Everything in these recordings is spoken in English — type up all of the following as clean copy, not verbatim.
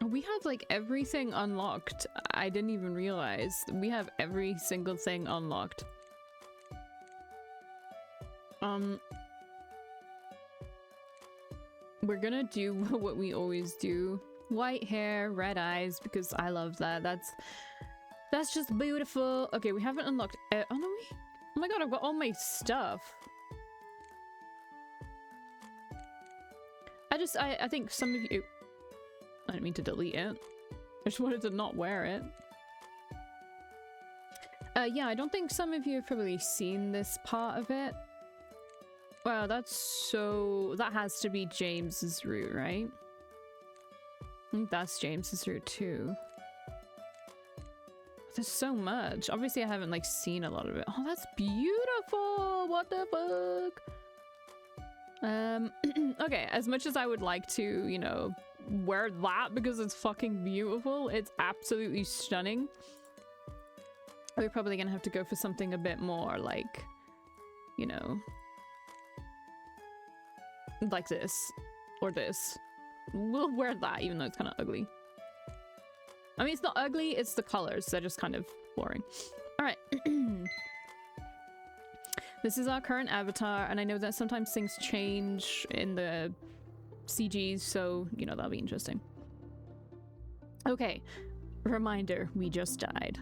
We have like everything unlocked. I didn't even realize. We have every single thing unlocked. We're gonna do what we always do. White hair, red eyes, because I love that. That's just beautiful. Okay, we haven't unlocked oh no, oh my god, I've got all my stuff. I think some of you, I didn't mean to delete it. I just wanted to not wear it. Yeah, I don't think some of you have probably seen this part of it. Wow, that has to be James's route, right? I think that's James's route too. There's so much. Obviously, I haven't like seen a lot of it. Oh, that's beautiful! What the fuck? Okay, as much as I would like to, you know, wear that because it's fucking beautiful, it's absolutely stunning. We're probably gonna have to go for something a bit more like, you know, like this or this. We'll wear that even though it's kind of ugly. I mean, it's not ugly, it's the colors. They're just kind of boring. All right. This is our current avatar, and I know that sometimes things change in the CGs, so, you know, that'll be interesting. Okay. Reminder, we just died.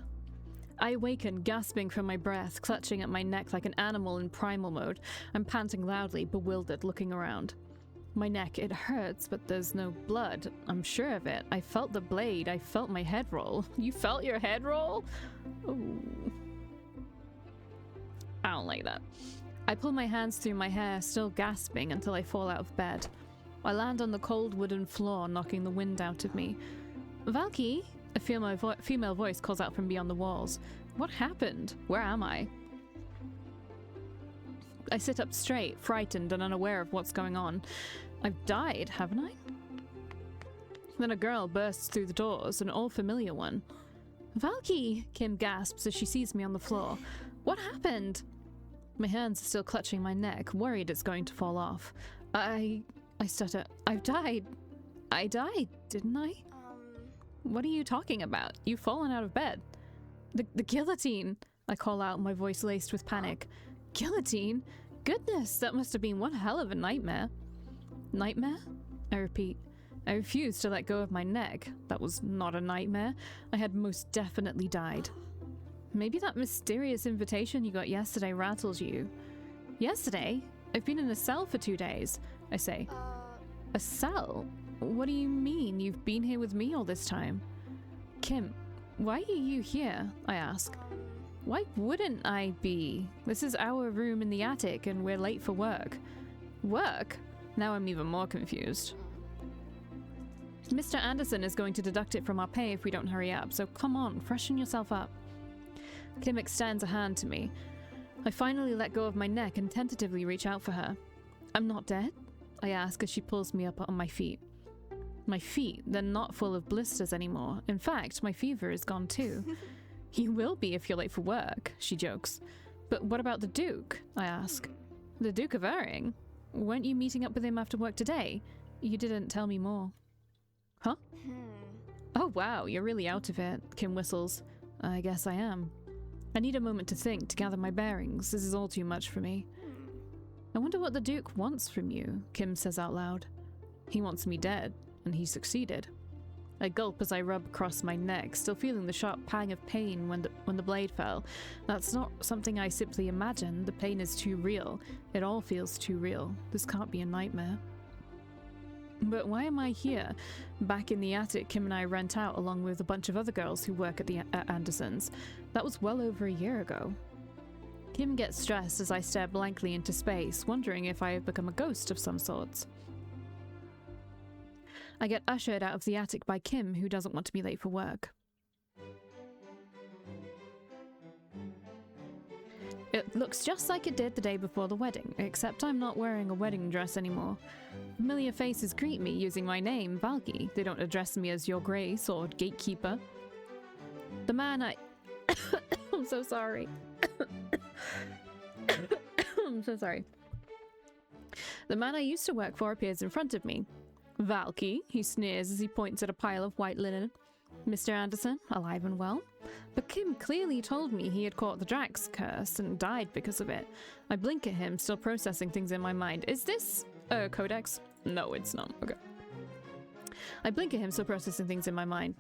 I awaken, gasping for my breath, clutching at my neck like an animal in primal mode. I'm panting loudly, bewildered, looking around. My neck, it hurts, but there's no blood. I'm sure of it. I felt the blade. I felt my head roll. You felt your head roll? Ooh. I don't like that. I pull my hands through my hair, still gasping, until I fall out of bed. I land on the cold wooden floor, knocking the wind out of me. Valkii? A female voice calls out from beyond the walls. What happened? Where am I? I sit up straight, frightened and unaware of what's going on. I've died, haven't I? Then a girl bursts through the doors, an all-familiar one. Valkii! Kim gasps as she sees me on the floor. What happened? My hands are still clutching my neck, worried it's going to fall off. I stutter. I've died. I died, didn't I? What are you talking about? You've fallen out of bed. The guillotine, I call out, my voice laced with panic. Guillotine? Goodness, that must have been one hell of a nightmare. Nightmare? I repeat. I refuse to let go of my neck. That was not a nightmare. I had most definitely died. Maybe that mysterious invitation you got yesterday rattles you. Yesterday? I've been in a cell for 2 days, I say. A cell? What do you mean? You've been here with me all this time? Kim, why are you here? I ask. Why wouldn't I be? This is our room in the attic and we're late for work. Work? Now I'm even more confused. Mr. Anderson is going to deduct it from our pay if we don't hurry up, so come on, freshen yourself up. Kim extends a hand to me. I finally let go of my neck and tentatively reach out for her. I'm not dead? I ask as she pulls me up on my feet. My feet, they're not full of blisters anymore. In fact, my fever is gone too. You will be if you're late for work, she jokes. But what about the Duke? I ask. The Duke of Erring? Weren't you meeting up with him after work today? You didn't tell me more. Huh? Oh wow, you're really out of it, Kim whistles. I guess I am. I need a moment to think, to gather my bearings. This is all too much for me. I wonder what the Duke wants from you, Kim says out loud. He wants me dead, and he succeeded. I gulp as I rub across my neck, still feeling the sharp pang of pain when the blade fell. That's not something I simply imagine. The pain is too real. It all feels too real. This can't be a nightmare. But why am I here? Back in the attic Kim and I rent out along with a bunch of other girls who work at Anderson's. That was well over a year ago. Kim gets stressed as I stare blankly into space, wondering if I have become a ghost of some sorts. I get ushered out of the attic by Kim, who doesn't want to be late for work. It looks just like it did the day before the wedding, except I'm not wearing a wedding dress anymore. Familiar faces greet me using my name, Valkii. They don't address me as Your Grace or Gatekeeper. The man I... I'm so sorry. I'm so sorry. The man I used to work for appears in front of me. Valkii, he sneers as he points at a pile of white linen. Mr. Anderson, alive and well. But Kim clearly told me he had caught the Drax curse and died because of it. I blink at him, still processing things in my mind. Is this a codex? No, it's not. Okay. I blink at him, still processing things in my mind.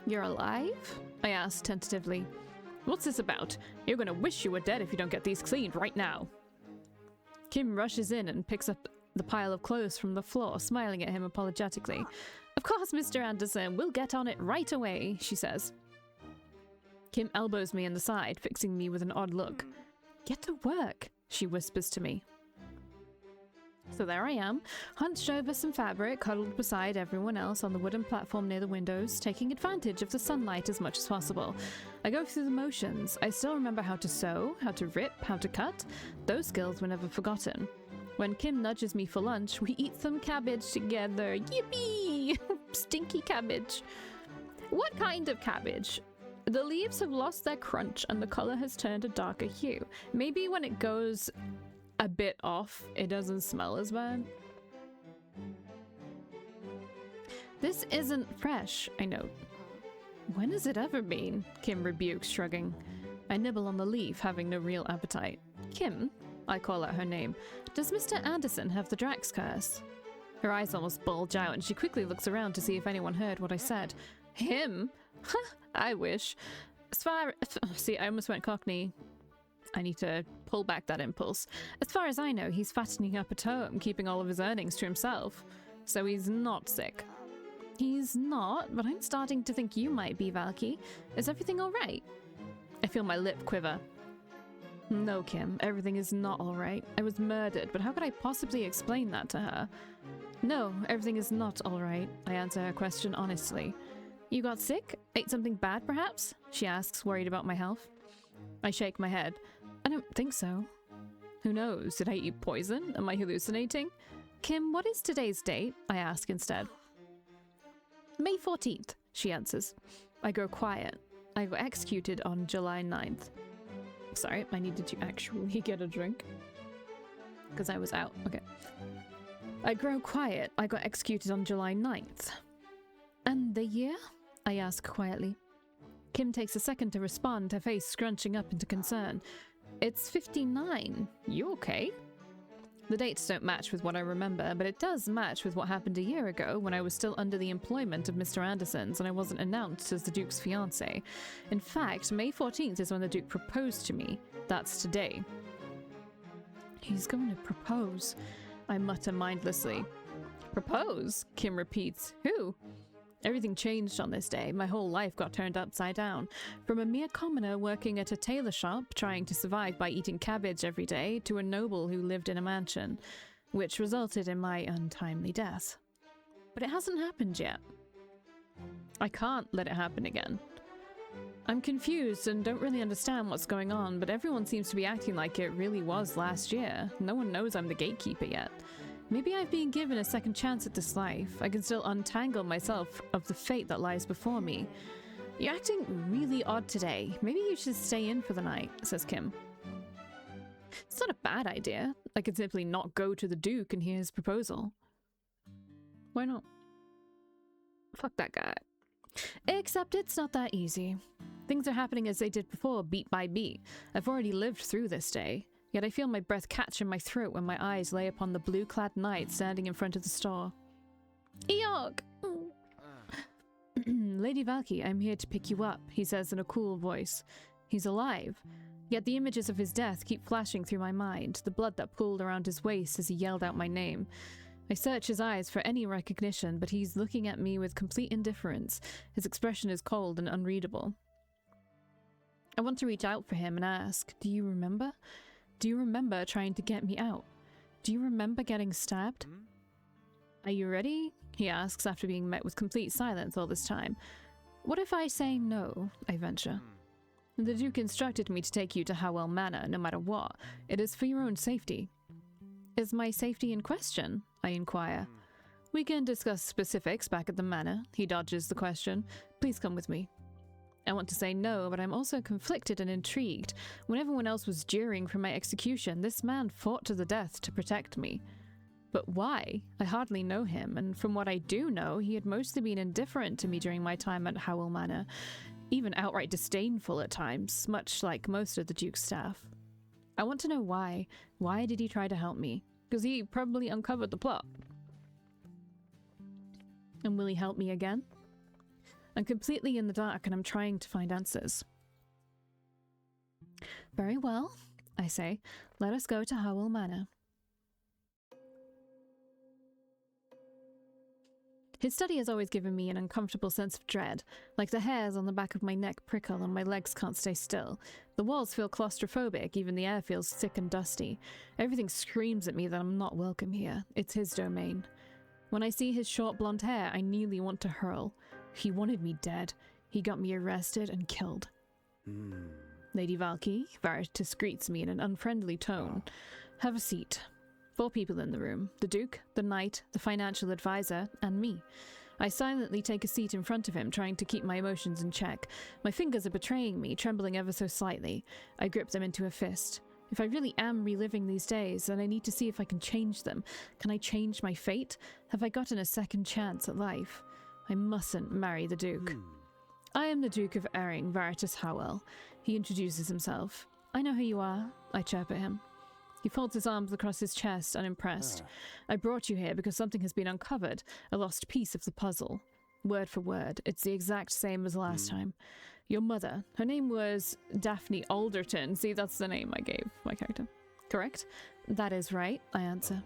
You're alive? I asked tentatively. What's this about? You're gonna wish you were dead if you don't get these cleaned right now. Kim rushes in and picks up the pile of clothes from the floor, smiling at him apologetically. Of course, Mr. Anderson, we'll get on it right away, she says. Kim elbows me in the side, fixing me with an odd look. Get to work, she whispers to me. So there I am, hunched over some fabric, cuddled beside everyone else on the wooden platform near the windows, taking advantage of the sunlight as much as possible. I go through the motions. I still remember how to sew, how to rip, how to cut. Those skills were never forgotten. When Kim nudges me for lunch, we eat some cabbage together. Yippee! Stinky cabbage. What kind of cabbage? The leaves have lost their crunch and the color has turned a darker hue. Maybe when it goes a bit off, it doesn't smell as bad. This isn't fresh, I note. When has it ever been? Kim rebukes, shrugging. I nibble on the leaf, having no real appetite. Kim, I call out her name. Does Mr. Anderson have the Drax curse? Her eyes almost bulge out and she quickly looks around to see if anyone heard what I said. Him? Huh, I wish. See, I almost went Cockney. I need to pull back that impulse. As far as I know, he's fattening up at home, keeping all of his earnings to himself. So he's not sick. He's not, but I'm starting to think you might be, Valkii. Is everything alright? I feel my lip quiver. No, Kim, everything is not alright. I was murdered, but how could I possibly explain that to her? No, everything is not alright, I answer her question honestly. You got sick? Ate something bad, perhaps? She asks, worried about my health. I shake my head. I don't think so. Who knows? Did I eat poison? Am I hallucinating? Kim, what is today's date? I ask instead. May 14th, she answers. I go quiet. I got executed on July 9th. Sorry, I needed to actually get a drink. Because I was out. Okay. I grow quiet. I got executed on July 9th. And the year? I ask quietly. Kim takes a second to respond, her face scrunching up into concern. It's 59. You okay? The dates don't match with what I remember, but it does match with what happened a year ago when I was still under the employment of Mr. Anderson's and I wasn't announced as the Duke's fiancé. In fact, May 14th is when the Duke proposed to me. That's today. He's going to propose, I mutter mindlessly. Propose? Kim repeats. Who? Everything changed on this day. My whole life got turned upside down. From a mere commoner working at a tailor shop, trying to survive by eating cabbage every day, to a noble who lived in a mansion, which resulted in my untimely death. But it hasn't happened yet. I can't let it happen again. I'm confused and don't really understand what's going on, but everyone seems to be acting like it really was last year. No one knows I'm the gatekeeper yet. Maybe I've been given a second chance at this life. I can still untangle myself of the fate that lies before me. You're acting really odd today. Maybe you should stay in for the night, says Kim. It's not a bad idea. I could simply not go to the Duke and hear his proposal. Why not? Fuck that guy. Except it's not that easy. Things are happening as they did before, beat by beat. I've already lived through this day. Yet I feel my breath catch in my throat when my eyes lay upon the blue-clad knight standing in front of the store. EEYOK! Lady Valkii, I'm here to pick you up, he says in a cool voice. He's alive. Yet the images of his death keep flashing through my mind, the blood that pooled around his waist as he yelled out my name. I search his eyes for any recognition, but he's looking at me with complete indifference. His expression is cold and unreadable. I want to reach out for him and ask, do you remember? Do you remember trying to get me out? Do you remember getting stabbed? Are you ready? He asks after being met with complete silence all this time. What if I say no? I venture. The Duke instructed me to take you to Howell Manor, no matter what. It is for your own safety. Is my safety in question? I inquire. We can discuss specifics back at the manor. He dodges the question. Please come with me. I want to say no, but I'm also conflicted and intrigued. When everyone else was jeering for my execution, this man fought to the death to protect me. But why? I hardly know him, and from what I do know, he had mostly been indifferent to me during my time at Howell Manor, even outright disdainful at times, much like most of the Duke's staff. I want to know why. Why did he try to help me? Because he probably uncovered the plot. And will he help me again? I'm completely in the dark and I'm trying to find answers. Very well, I say. Let us go to Howell Manor. His study has always given me an uncomfortable sense of dread, like the hairs on the back of my neck prickle and my legs can't stay still. The walls feel claustrophobic, even the air feels thick and dusty. Everything screams at me that I'm not welcome here. It's his domain. When I see his short blonde hair, I nearly want to hurl. He wanted me dead. He got me arrested and killed. Lady Valkii, Veritas greets me in an unfriendly tone. Have a seat. 4 people in the room. The Duke, the Knight, the financial advisor, and me. I silently take a seat in front of him, trying to keep my emotions in check. My fingers are betraying me, trembling ever so slightly. I grip them into a fist. If I really am reliving these days, then I need to see if I can change them. Can I change my fate? Have I gotten a second chance at life? I mustn't marry the Duke. I am the Duke of Erring, Veritas Howell. He introduces himself. I know who you are. I chirp at him. He folds his arms across his chest, unimpressed. I brought you here because something has been uncovered, a lost piece of the puzzle. Word for word, it's the exact same as last time. Your mother, her name was Daphne Alderton. See, that's the name I gave my character. Correct? That is right, I answer.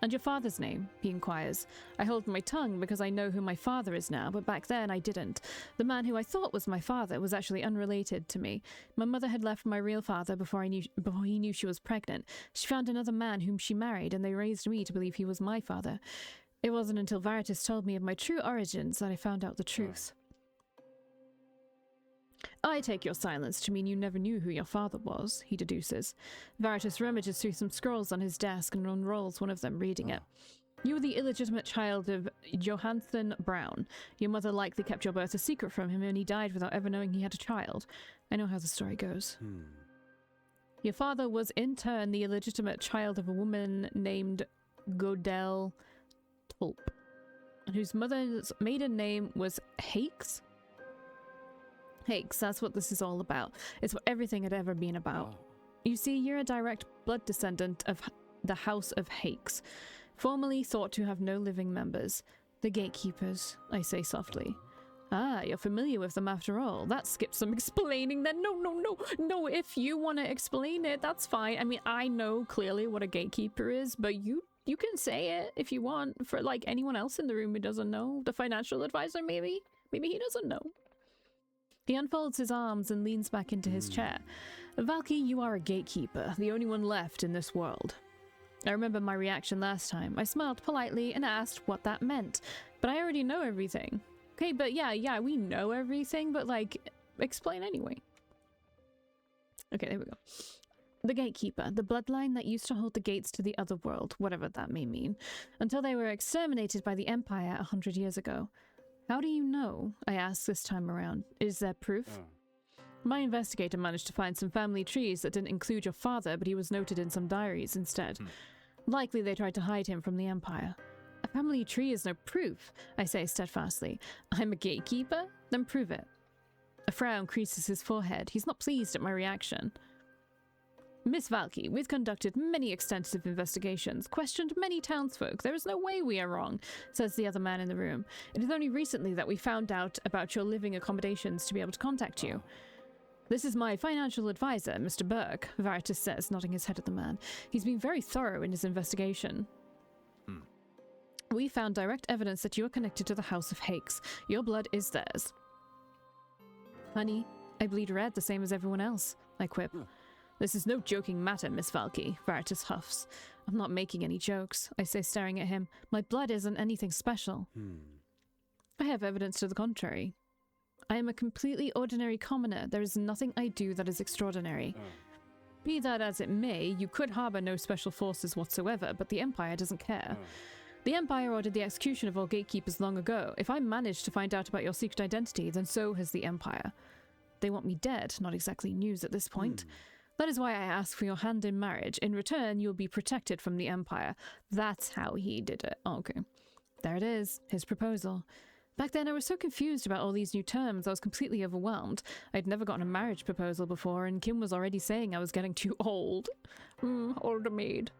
And your father's name? He inquires. I hold my tongue because I know who my father is now, but back then I didn't. The man who I thought was my father was actually unrelated to me. My mother had left my real father before he knew she was pregnant. She found another man whom she married, and they raised me to believe he was my father. It wasn't until Veritas told me of my true origins that I found out the truth. I take your silence to mean you never knew who your father was, he deduces. Veritas rummages through some scrolls on his desk and unrolls one of them, reading it. You were the illegitimate child of Johansen Brown. Your mother likely kept your birth a secret from him, and he died without ever knowing he had a child. I know how the story goes. Your father was in turn the illegitimate child of a woman named Godel Tulp, and whose mother's maiden name was Hakes? Hakes, that's what this is all about. It's what everything had ever been about. You see, you're a direct blood descendant of the House of Hakes, formerly thought to have no living members. The gatekeepers, I say softly. Ah, you're familiar with them after all. That skips some explaining then. No, if you want to explain it, that's fine. I mean, I know clearly what a gatekeeper is, but you can say it if you want for, like, anyone else in the room who doesn't know. The financial advisor, maybe? Maybe he doesn't know. He unfolds his arms and leans back into his chair. Valkii, you are a gatekeeper, the only one left in this world. I remember my reaction last time. I smiled politely and asked what that meant. But I already know everything. Okay, but yeah, we know everything, but, like, explain anyway. Okay, there we go. The gatekeeper, the bloodline that used to hold the gates to the other world, whatever that may mean, until they were exterminated by the Empire 100 years ago. How do you know? I asked this time around. Is there proof? My investigator managed to find some family trees that didn't include your father, but he was noted in some diaries instead. Likely they tried to hide him from the Empire. A family tree is no proof, I say steadfastly. I'm a gatekeeper? Then prove it. A frown creases his forehead. He's not pleased at my reaction. Miss Valkii, we've conducted many extensive investigations, questioned many townsfolk. There is no way we are wrong, says the other man in the room. It is only recently that we found out about your living accommodations to be able to contact you. This is my financial advisor, Mr. Burke, Veritas says, nodding his head at the man. He's been very thorough in his investigation. We found direct evidence that you are connected to the House of Hakes. Your blood is theirs. Honey, I bleed red the same as everyone else, I quip. This is no joking matter, Miss Valkii, Veritas huffs. I'm not making any jokes, I say, staring at him. My blood isn't anything special. I have evidence to the contrary. I am a completely ordinary commoner. There is nothing I do that is extraordinary. Be that as it may, you could harbor no special forces whatsoever, but the Empire doesn't care. The Empire ordered the execution of all gatekeepers long ago. If I manage to find out about your secret identity, then so has the Empire. They want me dead, not exactly news at this point. That is why I ask for your hand in marriage. In return, you'll be protected from the Empire. That's how he did it. Okay. There it is, his proposal. Back then, I was so confused about all these new terms, I was completely overwhelmed. I'd never gotten a marriage proposal before, and Kim was already saying I was getting too old. Older maid.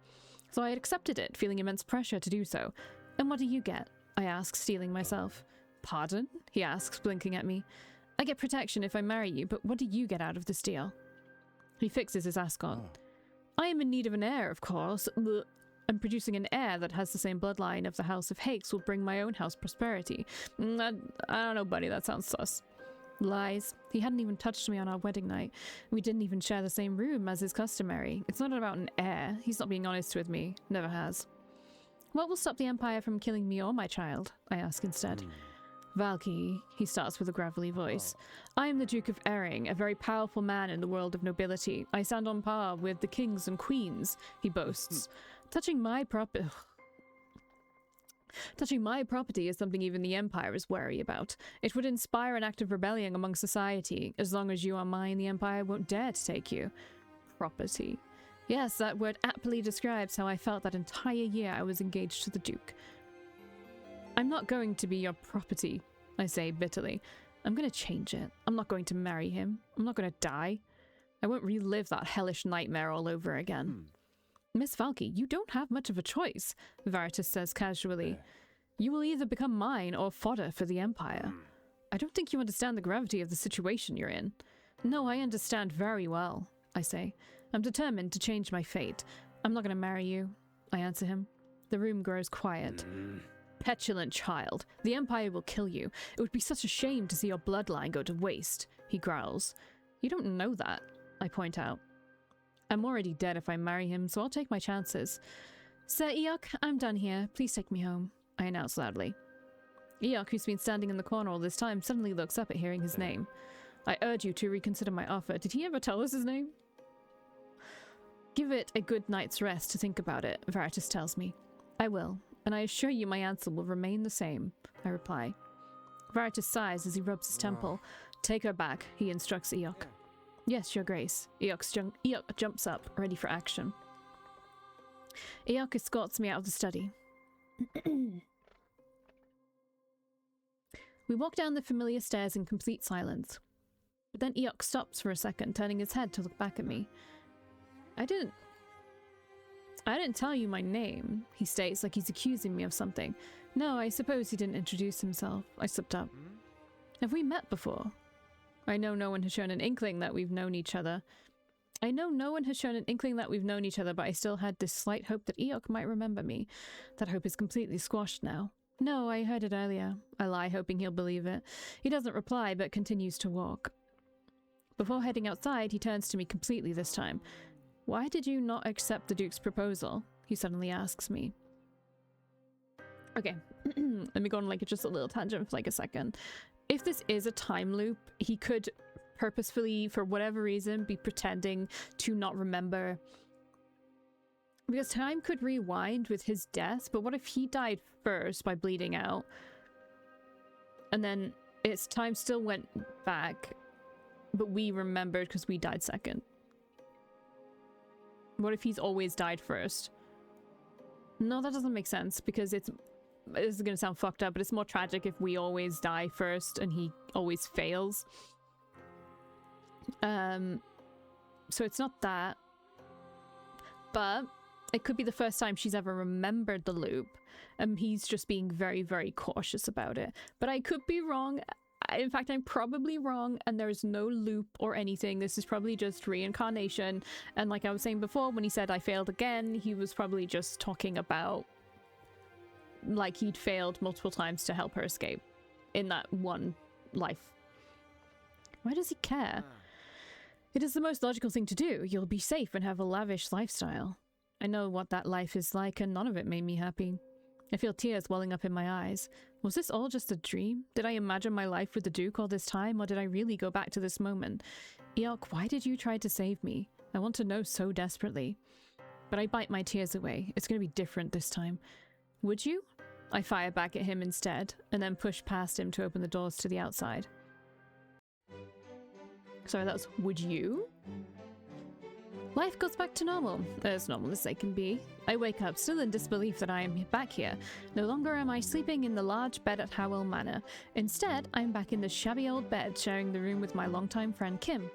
So I had accepted it, feeling immense pressure to do so. And what do you get? I asked, steeling myself. Pardon? He asks, blinking at me. I get protection if I marry you, but what do you get out of this deal? He fixes his ascot. I am in need of an heir, of course. And producing an heir that has the same bloodline of the House of Hakes will bring my own house prosperity. I don't know, buddy, that sounds sus. Lies. He hadn't even touched me on our wedding night. We didn't even share the same room as is customary. It's not about an heir. He's not being honest with me. Never has. What will stop the Empire from killing me or my child? I ask instead. Valkii, he starts with a gravelly voice. I am the Duke of Ering, a very powerful man in the world of nobility. I stand on par with the kings and queens, he boasts. Touching my property is something even the Empire is wary about. It would inspire an act of rebellion among society. As long as you are mine, the Empire won't dare to take you. Property. Yes, that word aptly describes how I felt that entire year I was engaged to the Duke. I'm not going to be your property, I say bitterly. I'm going to change it. I'm not going to marry him. I'm not going to die. I won't relive that hellish nightmare all over again. Miss Valkii, you don't have much of a choice, Veritas says casually. You will either become mine or fodder for the Empire. I don't think you understand the gravity of the situation you're in. No, I understand very well, I say. I'm determined to change my fate. I'm not going to marry you, I answer him. The room grows quiet. Petulant child. The Empire will kill you. It would be such a shame to see your bloodline go to waste, he growls. You don't know that, I point out. I'm already dead if I marry him, so I'll take my chances. Sir EEYOK, I'm done here. Please take me home, I announce loudly. EEYOK, who's been standing in the corner all this time, suddenly looks up at hearing his name. I urge you to reconsider my offer. Did he ever tell us his name? Give it a good night's rest to think about it, Veritas tells me. I will, and I assure you my answer will remain the same, I reply. Veritas sighs as he rubs his temple. Take her back, he instructs EEYOK. Yes, Your Grace. EEYOK jumps up, ready for action. EEYOK escorts me out of the study. We walk down the familiar stairs in complete silence. But then EEYOK stops for a second, turning his head to look back at me. I didn't tell you my name, he states, like he's accusing me of something. No, I suppose he didn't introduce himself. I slipped up. Have we met before? I know no one has shown an inkling that we've known each other. But I still had this slight hope that EEYOK might remember me. That hope is completely squashed now. No, I heard it earlier. I lie, hoping he'll believe it. He doesn't reply, but continues to walk. Before heading outside, he turns to me completely this time. Why did you not accept the Duke's proposal? He suddenly asks me. Okay, let me go on like just a little tangent for like a second. If this is a time loop, he could purposefully, for whatever reason, be pretending to not remember. Because time could rewind with his death, but what if he died first by bleeding out? And then its time still went back, but we remembered because we died second. What if he's always died first? No, that doesn't make sense, because this is going to sound fucked up, but it's more tragic if we always die first and he always fails. So it's not that. But it could be the first time she's ever remembered the loop, and he's just being very, very cautious about it. But I could be wrong. In fact, I'm probably wrong, and there's no loop or anything. This is probably just reincarnation. And like I was saying before, when he said I failed again, he was probably just talking about like he'd failed multiple times to help her escape in that one life. Why does he care? It is the most logical thing to do. You'll be safe and have a lavish lifestyle. I know what that life is like, and none of it made me happy. I feel tears welling up in my eyes. Was this all just a dream? Did I imagine my life with the Duke all this time, or did I really go back to this moment? EEYOK, why did you try to save me? I want to know so desperately. But I bite my tears away. It's going to be different this time. Would you? I fire back at him instead, and then push past him to open the doors to the outside. Sorry, that was, would you? Life goes back to normal as they can be. I wake up, still in disbelief that I am back here. No longer am I sleeping in the large bed at Howell Manor. Instead, I'm back in the shabby old bed, sharing the room with my longtime friend Kim.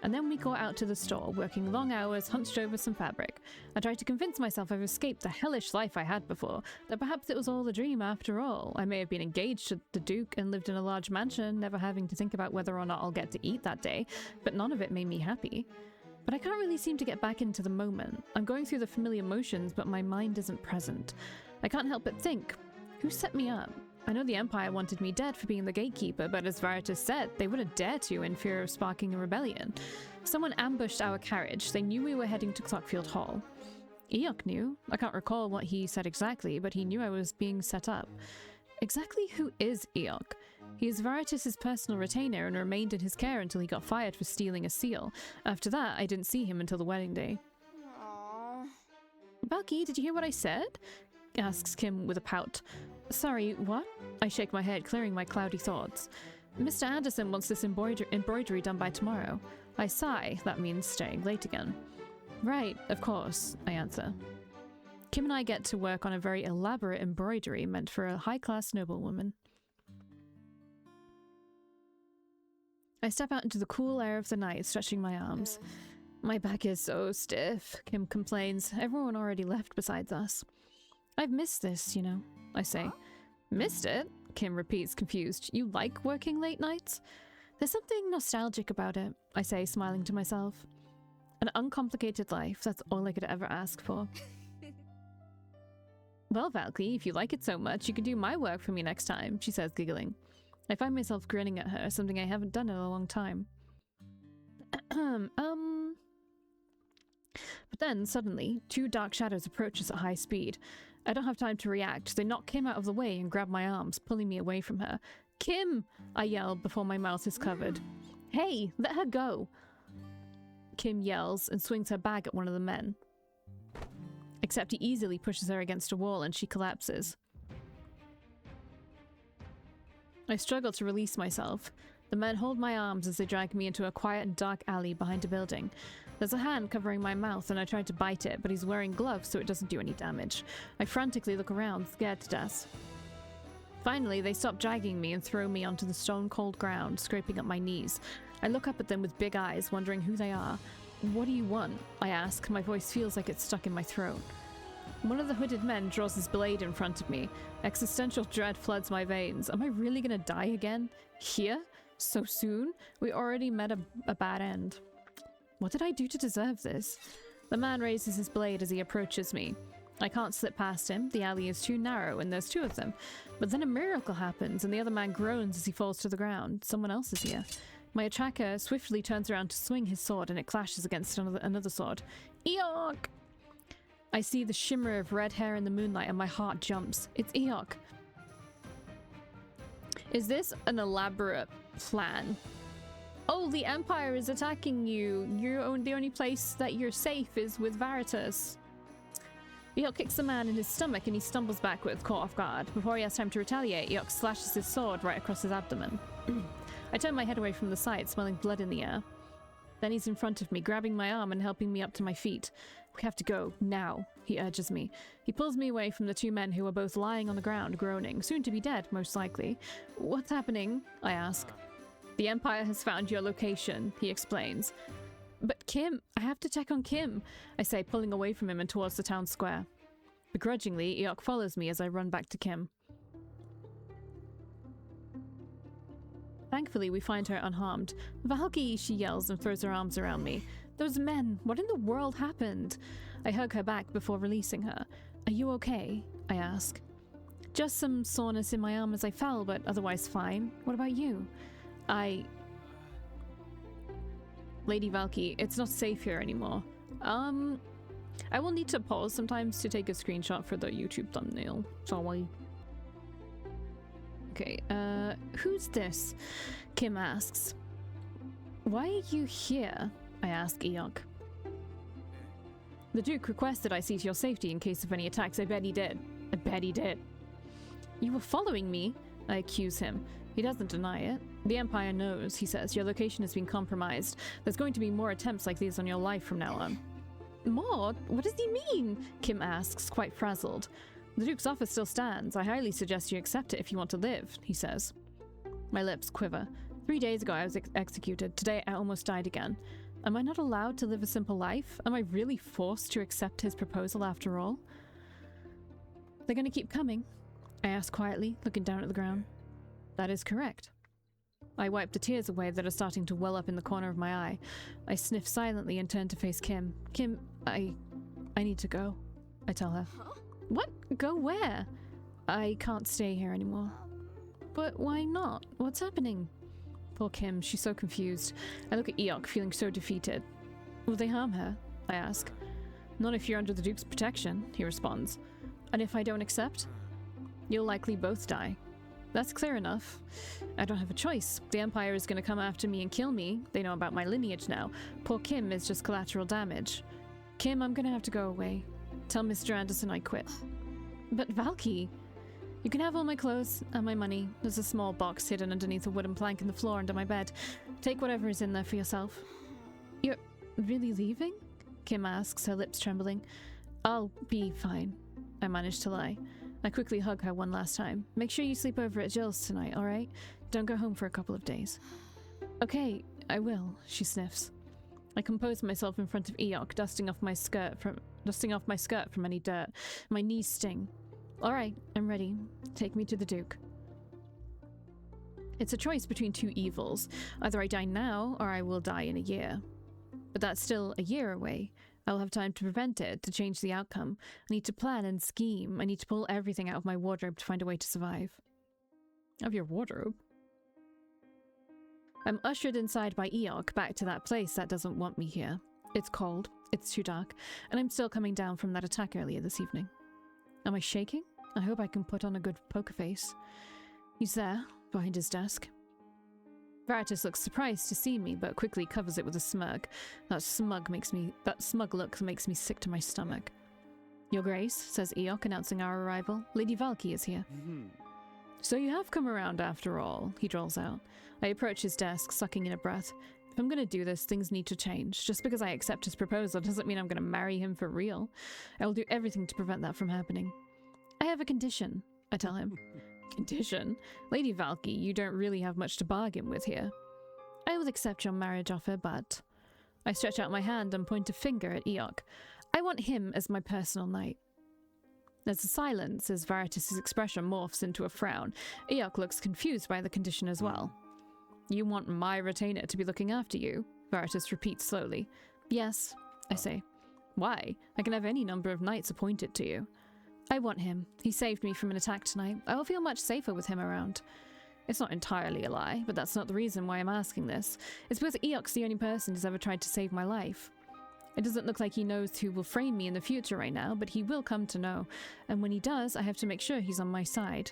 And then we go out to the store, working long hours, hunched over some fabric. I try to convince myself I've escaped the hellish life I had before, that perhaps it was all a dream after all. I may have been engaged to the Duke and lived in a large mansion, never having to think about whether or not I'll get to eat that day, but none of it made me happy. But I can't really seem to get back into the moment. I'm going through the familiar motions, but my mind isn't present. I can't help but think, who set me up? I know the Empire wanted me dead for being the gatekeeper, but as Veritas said, they wouldn't dare to in fear of sparking a rebellion. Someone ambushed our carriage. They knew we were heading to Clockfield Hall. EEYOK knew. I can't recall what he said exactly, but he knew I was being set up. Exactly who is EEYOK? He is Veritas' personal retainer and remained in his care until he got fired for stealing a seal. After that, I didn't see him until the wedding day. Aww. Valkii, did you hear what I said? Asks Kim with a pout. Sorry, what? I shake my head, clearing my cloudy thoughts. Mr. Anderson wants this embroidery done by tomorrow. I sigh. That means staying late again. Right, of course, I answer. Kim and I get to work on a very elaborate embroidery meant for a high-class noblewoman. I step out into the cool air of the night, stretching my arms. My back is so stiff, Kim complains. Everyone already left besides us. I've missed this, you know, I say. Missed it? Kim repeats, confused. You like working late nights? There's something nostalgic about it, I say, smiling to myself. An uncomplicated life, that's all I could ever ask for. Well, Valkii, if you like it so much, you can do my work for me next time, she says, giggling. I find myself grinning at her, something I haven't done in a long time. But then, suddenly, two dark shadows approach us at high speed. I don't have time to react. They knock Kim out of the way and grab my arms, pulling me away from her. Kim! I yell before my mouth is covered. Hey, let her go! Kim yells and swings her bag at one of the men. Except he easily pushes her against a wall and she collapses. I struggle to release myself. The men hold my arms as they drag me into a quiet and dark alley behind a building. There's a hand covering my mouth and I try to bite it, but he's wearing gloves so it doesn't do any damage. I frantically look around, scared to death. Finally, they stop dragging me and throw me onto the stone-cold ground, scraping up my knees. I look up at them with big eyes, wondering who they are. What do you want? I ask. My voice feels like it's stuck in my throat. One of the hooded men draws his blade in front of me. Existential dread floods my veins. Am I really gonna die again? Here? So soon? We already met a bad end. What did I do to deserve this? The man raises his blade as he approaches me. I can't slip past him. The alley is too narrow and there's two of them. But then a miracle happens and the other man groans as he falls to the ground. Someone else is here. My attacker swiftly turns around to swing his sword and it clashes against another sword. EEYOK! I see the shimmer of red hair in the moonlight and my heart jumps. It's EEYOK. Is this an elaborate plan? Oh, the Empire is attacking you. The only place that you're safe is with Veritas. EEYOK kicks the man in his stomach and he stumbles backward, caught off guard. Before he has time to retaliate, EEYOK slashes his sword right across his abdomen. I turn my head away from the side, smelling blood in the air. Then he's in front of me, grabbing my arm and helping me up to my feet. We have to go, now, he urges me. He pulls me away from the two men who are both lying on the ground, groaning, soon to be dead, most likely. What's happening? I ask. The Empire has found your location, he explains. But Kim, I have to check on Kim, I say, pulling away from him and towards the town square. Begrudgingly, EEYOK follows me as I run back to Kim. Thankfully, we find her unharmed. Valkii, she yells and throws her arms around me. Those men, what in the world happened? I hug her back before releasing her. Are you okay? I ask. Just some soreness in my arm as I fell, but otherwise fine. What about you? Lady Valkii, it's not safe here anymore. I will need to pause sometimes to take a screenshot for the YouTube thumbnail. Sorry. Okay, who's this? Kim asks. Why are you here? I ask EEYOK. The Duke requested I see to your safety in case of any attacks. I bet he did. I bet he did. You were following me? I accuse him. He doesn't deny it. The Empire knows, he says. Your location has been compromised. There's going to be more attempts like these on your life from now on. More? What does he mean? Kim asks, quite frazzled. The Duke's offer still stands. I highly suggest you accept it if you want to live, he says. My lips quiver. 3 days ago I was executed. Today I almost died again. Am I not allowed to live a simple life? Am I really forced to accept his proposal after all? They're going to keep coming? I ask quietly, looking down at the ground. That is correct. I wipe the tears away that are starting to well up in the corner of my eye. I sniff silently and turn to face Kim. Kim, I need to go, I tell her. Huh? What? Go where? I can't stay here anymore. But why not? What's happening? Poor Kim, she's so confused. I look at EEYOK, feeling so defeated. Will they harm her? I ask. Not if you're under the Duke's protection, he responds. And if I don't accept? You'll likely both die. That's clear enough. I don't have a choice. The Empire is going to come after me and kill me. They know about my lineage now. Poor Kim is just collateral damage. Kim, I'm going to have to go away. Tell Mr. Anderson I quit. But Valkii, you can have all my clothes and my money. There's a small box hidden underneath a wooden plank in the floor under my bed. Take whatever is in there for yourself. You're really leaving? Kim asks, her lips trembling. I'll be fine. I manage to lie. I quickly hug her one last time. Make sure you sleep over at Jill's tonight, alright? Don't go home for a couple of days. Okay, I will, she sniffs. I compose myself in front of EEYOK, dusting off my skirt from any dirt. My knees sting. Alright, I'm ready. Take me to the Duke. It's a choice between two evils. Either I die now, or I will die in a year. But that's still a year away. I'll have time to prevent it, to change the outcome. I need to plan and scheme. I need to pull everything out of my wardrobe to find a way to survive. Of your wardrobe? I'm ushered inside by EEYOK, back to that place that doesn't want me here. It's cold, it's too dark, and I'm still coming down from that attack earlier this evening. Am I shaking? I hope I can put on a good poker face. He's there, behind his desk. Veritas looks surprised to see me, but quickly covers it with a smirk. That smug look makes me sick to my stomach. Your Grace, says EEYOK, announcing our arrival. Lady Valkii is here. So you have come around after all, he drawls out. I approach his desk, sucking in a breath. If I'm gonna do this, things need to change. Just because I accept his proposal doesn't mean I'm gonna marry him for real. I will do everything to prevent that from happening. I have a condition, I tell him. Condition? Lady Valkii, you don't really have much to bargain with here. I will accept your marriage offer, but... I stretch out my hand and point a finger at EEYOK. I want him as my personal knight. There's a silence as Veritas' expression morphs into a frown. EEYOK looks confused by the condition as well. You want my retainer to be looking after you? Veritas repeats slowly. Yes, I say. Why? I can have any number of knights appointed to you. I want him. He saved me from an attack tonight. I will feel much safer with him around. It's not entirely a lie, but that's not the reason why I'm asking this. It's because EEYOK's the only person who's ever tried to save my life. It doesn't look like he knows who will frame me in the future right now, but he will come to know. And when he does, I have to make sure he's on my side.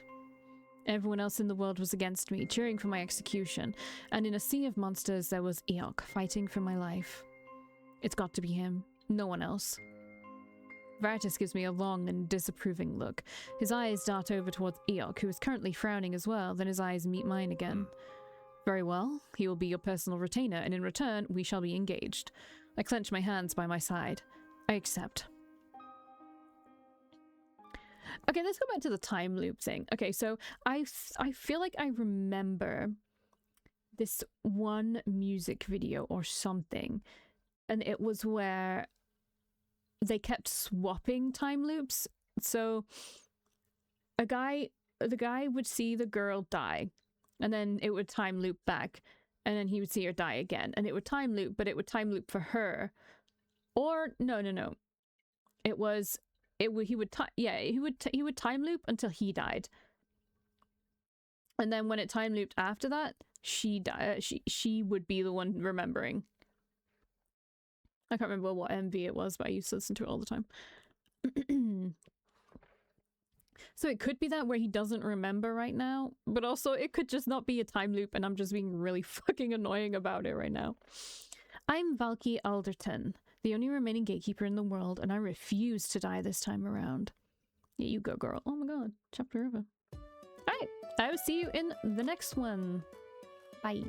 Everyone else in the world was against me, cheering for my execution. And in a sea of monsters, there was EEYOK, fighting for my life. It's got to be him. No one else. Veritas gives me a long and disapproving look. His eyes dart over towards EEYOK, who is currently frowning as well, then his eyes meet mine again. Very well, he will be your personal retainer, and in return, we shall be engaged. I clench my hands by my side. I accept. Okay, let's go back to the time loop thing. Okay, so I feel like I remember this one music video or something, and it was where they kept swapping time loops. So the guy would see the girl die, and then it would time loop back, and then he would see her die again, and it would time loop, but it would time loop for her. Or no. He would time loop until he died. And then when it time looped after that, she would be the one remembering. I can't remember what MV it was, but I used to listen to it all the time. So it could be that where he doesn't remember right now, but also it could just not be a time loop and I'm just being really fucking annoying about it right now. I'm Valkii Alderton, the only remaining gatekeeper in the world, and I refuse to die this time around. Yeah, you go, girl. Oh my god, chapter over. Alright, I will see you in the next one. Bye.